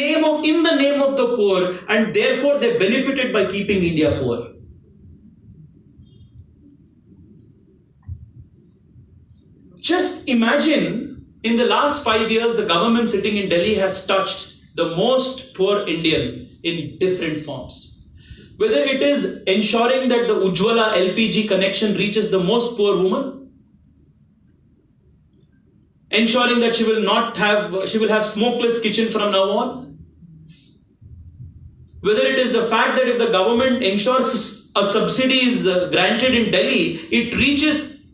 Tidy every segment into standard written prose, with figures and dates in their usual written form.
in the name of the poor, and therefore they benefited by keeping India poor. Just imagine, in the last 5 years, the government sitting in Delhi has touched the most poor Indian in different forms. Whether it is ensuring that the Ujjwala LPG connection reaches the most poor woman, ensuring that she will have smokeless kitchen from now on. Whether it is the fact that if the government ensures a subsidy is granted in Delhi, it reaches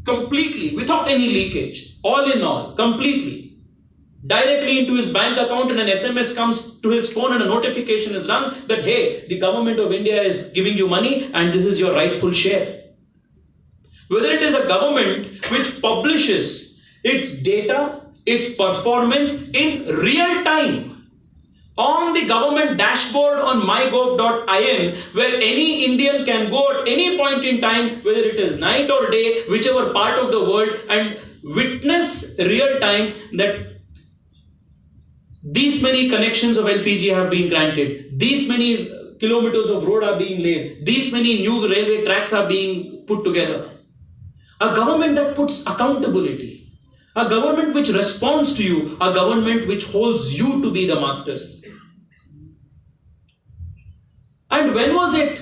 completely, without any leakage, all in all, completely, directly into his bank account, and an SMS comes to his phone and a notification is rung that, hey, the government of India is giving you money and this is your rightful share. Whether it is a government which publishes its data, its performance in real time on the government dashboard on mygov.in, where any Indian can go at any point in time, whether it is night or day, whichever part of the world, and witness real time that these many connections of LPG have been granted, these many kilometers of road are being laid, these many new railway tracks are being put together. A government that puts accountability, a government which responds to you, a government which holds you to be the masters. And when was it?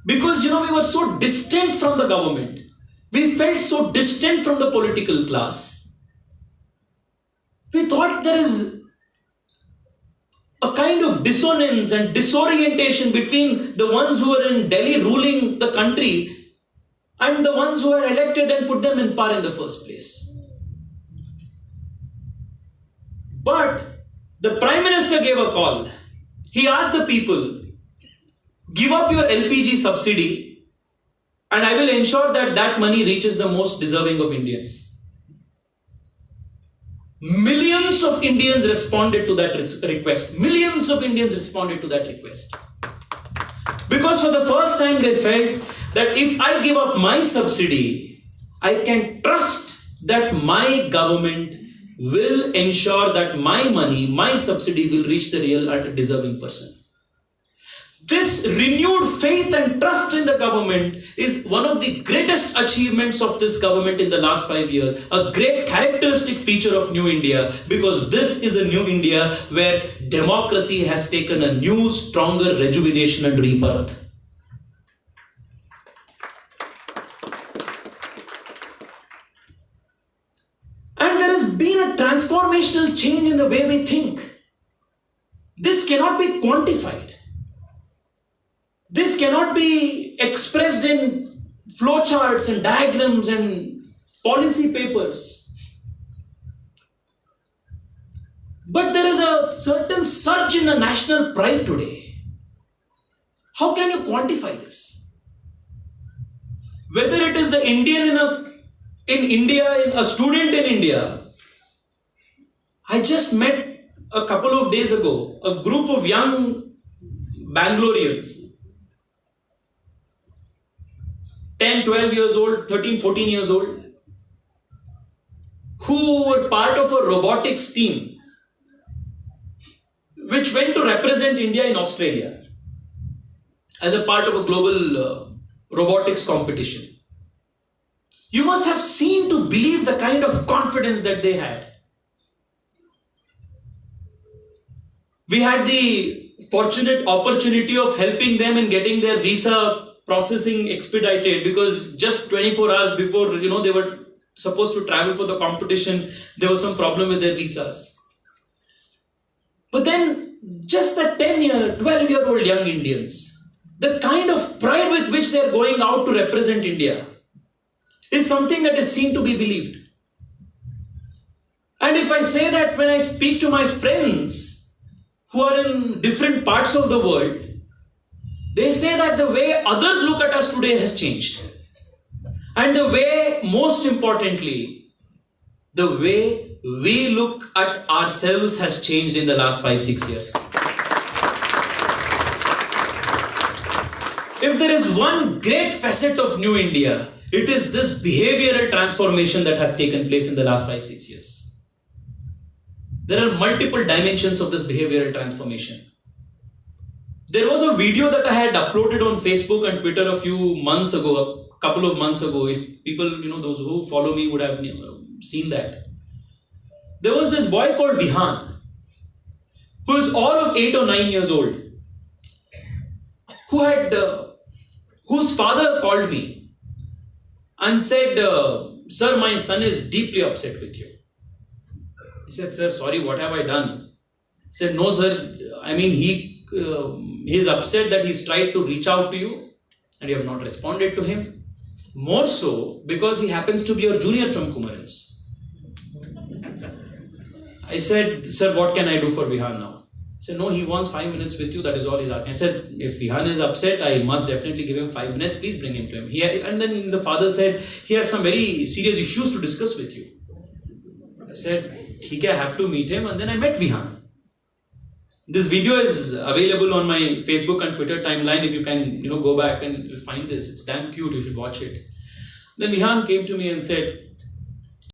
Because, we were so distant from the government. We felt so distant from the political class. We thought there is a kind of dissonance and disorientation between the ones who were in Delhi ruling the country and the ones who were elected and put them in power in the first place. But the Prime Minister gave a call. He asked the people, give up your LPG subsidy and I will ensure that that money reaches the most deserving of Indians. Millions of Indians responded to that request. Millions of Indians responded to that request. Because for the first time they felt that if I give up my subsidy, I can trust that my government will ensure that my money, my subsidy will reach the real deserving person. This renewed faith and trust in the government is one of the greatest achievements of this government in the last 5 years. A great characteristic feature of New India, because this is a New India where democracy has taken a new, stronger rejuvenation and rebirth. And there has been a transformational change in the way we think. This cannot be quantified. This cannot be expressed in flowcharts and diagrams and policy papers. But there is a certain surge in the national pride today. How can you quantify this? Whether it is the Indian in India, a student in India. I just met a couple of days ago a group of young Bangaloreans, 10, 12 years old, 13, 14 years old, who were part of a robotics team which went to represent India in Australia as a part of a global robotics competition. You must have seen to believe the kind of confidence that they had. We had the fortunate opportunity of helping them in getting their visa processing expedited, because just 24 hours before they were supposed to travel for the competition, there was some problem with their visas. But then just the 10-year, 12-year-old young Indians, the kind of pride with which they are going out to represent India is something that is seen to be believed. And if I say that when I speak to my friends who are in different parts of the world, they say that the way others look at us today has changed. And the way, most importantly, the way we look at ourselves has changed in the last 5-6 years. If there is one great facet of New India, it is this behavioral transformation that has taken place in the last 5-6 years. There are multiple dimensions of this behavioral transformation. There was a video that I had uploaded on Facebook and Twitter a couple of months ago. If people, those who follow me would have seen that. There was this boy called Vihan, who is all of 8 or 9 years old, whose father called me and said, "Sir, my son is deeply upset with you." I said, "Sir, sorry, what have I done?" He said, "No, sir, I mean, he's upset that he's tried to reach out to you and you have not responded to him. More so because he happens to be your junior from Kumarins." I said, "Sir, what can I do for Vihan now?" He said, "No, he wants 5 minutes with you, that is all he's asking." I said, "If Vihan is upset, I must definitely give him 5 minutes, please bring him to him." And then the father said, "He has some very serious issues to discuss with you." I said, "Okay, I have to meet him," and then I met Vihan. This video is available on my Facebook and Twitter timeline. If you can, go back and find this. It's damn cute. You should watch it. Then Vihan came to me and said,